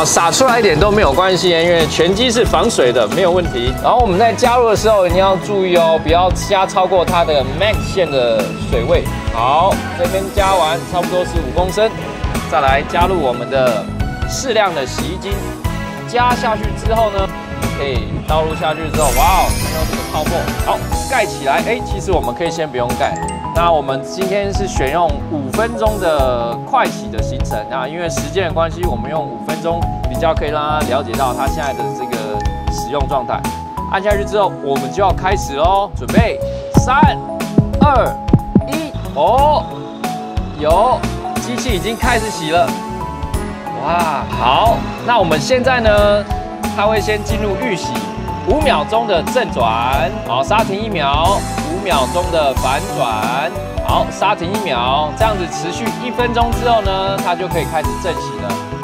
洒出来一点都没有关系，因为全机是防水的，没有问题。然后我们在加入的时候一定要注意哦，不要加超过它的 max 线的水位。好，这边加完差不多是5公升，再来加入我们的适量的洗衣精，加下去之后呢，可以倒入下去之后，哇哦，看到这个泡沫，好，盖起来。其实我们可以先不用盖。那我们今天是选用5分钟的快洗的行程，那因为时间的关系，我们用5分钟比较可以让他了解到他现在的这个使用状态。按下去之后，我们就要开始喽，准备3、2、1，哦，有，机器已经开始洗了。哇，好，那我们现在呢，它会先进入预洗，5秒钟的正转，好，刹停1秒，5秒钟的反转，好，刹停1秒，这样子持续1分钟之后呢，它就可以开始正洗了。